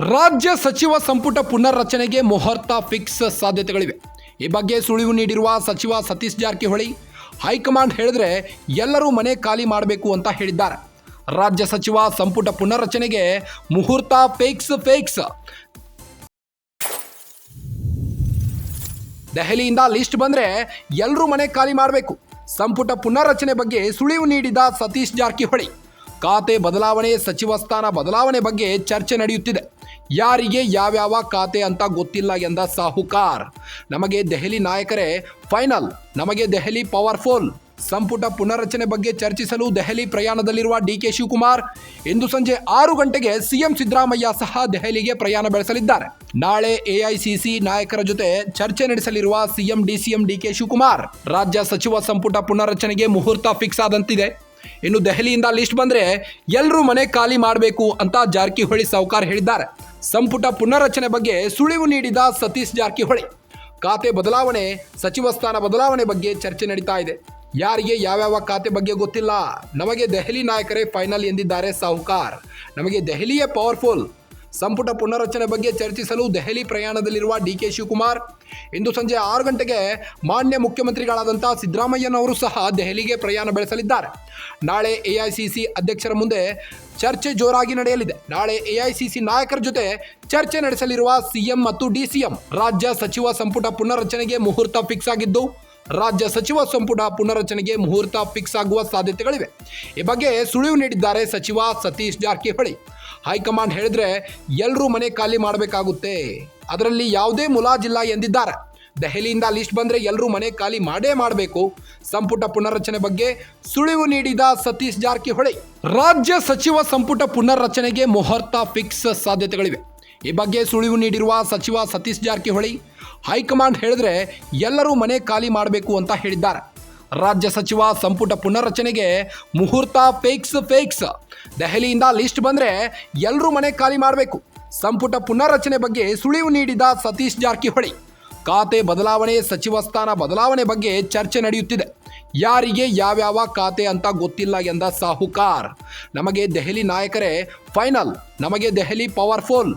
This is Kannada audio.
ರಾಜ್ಯ ಸಚಿವ ಸಂಪುಟ ಪುನರ್ರಚನೆಗೆ ಮುಹೂರ್ತ ಫಿಕ್ಸ್ ಸಾಧ್ಯತೆಗಳಿವೆ. ಈ ಬಗ್ಗೆ ಸುಳಿವು ನೀಡಿರುವ ಸಚಿವ ಸತೀಶ್ ಜಾರಕಿಹೊಳಿ, ಹೈಕಮಾಂಡ್ ಹೇಳಿದ್ರೆ ಎಲ್ಲರೂ ಮನೆ ಖಾಲಿ ಮಾಡಬೇಕು ಅಂತ ಹೇಳಿದ್ದಾರೆ. ರಾಜ್ಯ ಸಚಿವ ಸಂಪುಟ ಪುನರ್ರಚನೆಗೆ ಮುಹೂರ್ತ ಫಿಕ್ಸ್. ದೆಹಲಿಯಿಂದ ಲಿಸ್ಟ್ ಬಂದ್ರೆ ಎಲ್ಲರೂ ಮನೆ ಖಾಲಿ ಮಾಡಬೇಕು. ಸಂಪುಟ ಪುನರ್ರಚನೆ ಬಗ್ಗೆ ಸುಳಿವು ನೀಡಿದ ಸತೀಶ್ ಜಾರಕಿಹೊಳಿ, ಖಾತೆ ಬದಲಾವಣೆ, ಸಚಿವ ಸ್ಥಾನ ಬದಲಾವಣೆ ಬಗ್ಗೆ ಚರ್ಚೆ ನಡೆಯುತ್ತಿದೆ. ಯಾರಿಗೆ ಯಾವ್ಯಾವ ಖಾತೆ ಅಂತ ಗೊತ್ತಿಲ್ಲ ಎಂದ ಸಾಹುಕಾರ್, ನಮಗೆ ದೆಹಲಿ ನಾಯಕರೇ ಫೈನಲ್, ನಮಗೆ ದೆಹಲಿ ಪವರ್ಫುಲ್. ಸಂಪುಟ ಪುನರ್ರಚನೆ ಬಗ್ಗೆ ಚರ್ಚಿಸಲು ದೆಹಲಿ ಪ್ರಯಾಣದಲ್ಲಿರುವ ಡಿಕೆ ಶಿವಕುಮಾರ್ ಇಂದು ಸಂಜೆ 6 ಗಂಟೆಗೆ ಸಿಎಂ ಸಿದ್ದರಾಮಯ್ಯ ಸಹ ದೆಹಲಿಗೆ ಪ್ರಯಾಣ ಬೆಳೆಸಲಿದ್ದಾರೆ. ನಾಳೆ ಎಐಸಿಸಿ ನಾಯಕರ ಜೊತೆ ಚರ್ಚೆ ನಡೆಸಲಿರುವ ಸಿಎಂ ಡಿಸಿಎಂ ಡಿಕೆ ಶಿವಕುಮಾರ್, ರಾಜ್ಯ ಸಚಿವ ಸಂಪುಟ ಪುನರ್ರಚನೆಗೆ ಮುಹೂರ್ತ ಫಿಕ್ಸ್ ಆದಂತಿದೆ. ಇನ್ನು ದೆಹಲಿಯಿಂದ ಲಿಸ್ಟ್ ಬಂದ್ರೆ ಎಲ್ಲರೂ ಮನೆ ಖಾಲಿ ಮಾಡಬೇಕು ಅಂತ ಜಾರಕಿಹೊಳಿ ಸಾಹುಕಾರ್ ಹೇಳಿದ್ದಾರೆ. ಸಂಪುಟ ಪುನರ್ರಚನೆ ಬಗ್ಗೆ ಸುಳಿವು ನೀಡಿದ ಸತೀಶ್ ಜಾರಕಿಹೊಳಿ, ಖಾತೆ ಬದಲಾವಣೆ, ಸಚಿವ ಸ್ಥಾನ ಬದಲಾವಣೆ ಬಗ್ಗೆ ಚರ್ಚೆ ನಡೀತಾ ಇದೆ. ಯಾರಿಗೆ ಯಾವ್ಯಾವ ಖಾತೆ ಬಗ್ಗೆ ಗೊತ್ತಿಲ್ಲ, ನಮಗೆ ದೆಹಲಿ ನಾಯಕರೇ ಫೈನಲ್ ಎಂದಿದ್ದಾರೆ ಸಾಹುಕಾರ್. ನಮಗೆ ದೆಹಲಿಯೇ ಪವರ್ಫುಲ್. ಸಂಪುಟ ಪುನರ್ರಚನೆ ಬಗ್ಗೆ ಚರ್ಚಿಸಲು ದೆಹಲಿ ಪ್ರಯಾಣದಲ್ಲಿರುವ ಡಿಕೆ ಶಿವಕುಮಾರ್ ಇಂದು ಸಂಜೆ 6 ಗಂಟೆಗೆ ಮಾನ್ಯ ಮುಖ್ಯಮಂತ್ರಿಗಳಾದಂಥ ಸಿದ್ದರಾಮಯ್ಯನವರು ಸಹ ದೆಹಲಿಗೆ ಪ್ರಯಾಣ ಬೆಳೆಸಲಿದ್ದಾರೆ. ನಾಳೆ ಎಐಸಿಸಿ ಅಧ್ಯಕ್ಷರ ಮುಂದೆ ಚರ್ಚೆ ಜೋರಾಗಿ ನಡೆಯಲಿದೆ. ನಾಳೆ ಎಐಸಿಸಿ ನಾಯಕರ ಜೊತೆ ಚರ್ಚೆ ನಡೆಸಲಿರುವ ಸಿಎಂ ಮತ್ತು ಡಿಸಿಎಂ. ರಾಜ್ಯ ಸಚಿವ ಸಂಪುಟ ಪುನರ್ರಚನೆಗೆ ಮುಹೂರ್ತ ಫಿಕ್ಸ್ ಆಗಿದ್ದು, ರಾಜ್ಯ ಸಚಿವ ಸಂಪುಟ ಪುನರ್ರಚನೆಗೆ ಮುಹೂರ್ತ ಫಿಕ್ಸ್ ಆಗುವ ಸಾಧ್ಯತೆಗಳಿವೆ. ಈ ಬಗ್ಗೆ ಸುಳಿವು ನೀಡಿದ್ದಾರೆ ಸಚಿವ ಸತೀಶ್ ಜಾರಕಿಹೊಳಿ. ಹೈಕಮಾಂಡ್ ಹೇಳಿದ್ರೆ ಎಲ್ಲರೂ ಮನೆ ಖಾಲಿ ಮಾಡಬೇಕಾಗುತ್ತೆ, ಅದರಲ್ಲಿ ಯಾವುದೇ ಮುಲಾಜಿಲ್ಲ ಎಂದಿದ್ದಾರೆ. ದೆಹಲಿಯಿಂದ ಲಿಸ್ಟ್ ಬಂದರೆ ಎಲ್ಲರೂ ಮನೆ ಖಾಲಿ ಮಾಡಬೇಕು. ಸಂಪುಟ ಪುನರ್ರಚನೆ ಬಗ್ಗೆ ಸುಳಿವು ನೀಡಿದ ಸತೀಶ್ ಜಾರಕಿಹೊಳಿ, ರಾಜ್ಯ ಸಚಿವ ಸಂಪುಟ ಪುನರ್ರಚನೆಗೆ ಮುಹೂರ್ತ ಫಿಕ್ಸ್ ಸಾಧ್ಯತೆಗಳಿವೆ. ಈ ಬಗ್ಗೆ ಸುಳಿವು ನೀಡಿರುವ ಸಚಿವ ಸತೀಶ್ ಜಾರಕಿಹೊಳಿ, ಹೈಕಮಾಂಡ್ ಹೇಳಿದ್ರೆ ಎಲ್ಲರೂ ಮನೆ ಖಾಲಿ ಮಾಡಬೇಕು ಅಂತ ಹೇಳಿದ್ದಾರೆ. ರಾಜ್ಯ ಸಚಿವ ಸಂಪುಟ ಪುನರ್ರಚನೆಗೆ ಮುಹೂರ್ತ ಫಿಕ್ಸ್. ದೆಹಲಿಯಿಂದ ಲಿಸ್ಟ್ ಬಂದರೆ ಎಲ್ಲರೂ ಮನೆ ಖಾಲಿ ಮಾಡಬೇಕು. ಸಂಪುಟ ಪುನರ್ರಚನೆ ಬಗ್ಗೆ ಸುಳಿವು ನೀಡಿದ ಸತೀಶ್ ಜಾರಕಿಹೊಳಿ, ಖಾತೆ ಬದಲಾವಣೆ, ಸಚಿವ ಸ್ಥಾನ ಬದಲಾವಣೆ ಬಗ್ಗೆ ಚರ್ಚೆ ನಡೆಯುತ್ತಿದೆ. ಯಾರಿಗೆ ಯಾವ್ಯಾವ ಖಾತೆ ಅಂತ ಗೊತ್ತಿಲ್ಲ ಎಂದ ಸಾಹುಕಾರ್, ನಮಗೆ ದೆಹಲಿ ನಾಯಕರೇ ಫೈನಲ್, ನಮಗೆ ದೆಹಲಿ ಪವರ್ಫುಲ್.